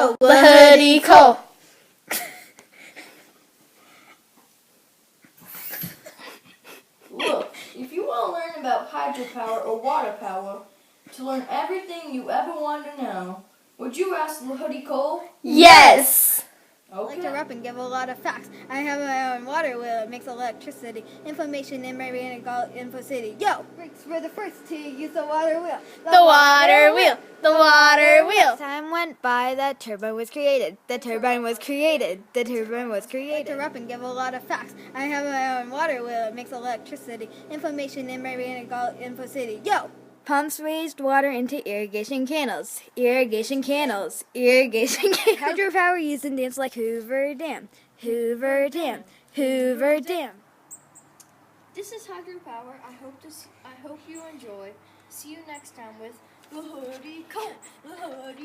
Go, Lahooty Cole! Look, if you want to learn about hydropower or water power, to learn everything you ever wanted to know, would you ask Lahooty Cole? Yes! I like to rap and give a lot of facts. I have my own water wheel. It makes electricity. Information in my brain and call Info City. Yo! Breaks were the first to use the water wheel. The water wheel! The water wheel! Time went by, that turbine was created. The turbine was created. The turbine was created. I like to rap and give a lot of facts. I have my own water wheel. It makes electricity. Information in my brain and call Info City. Yo! Pumps raised water into irrigation canals. Irrigation canals. Irrigation canals. Hydropower used in dams like Hoover Dam. Hoover Dam. Hoover Dam. This is hydropower. I hope you enjoy. See you next time with Lahooty Cole. Lahooty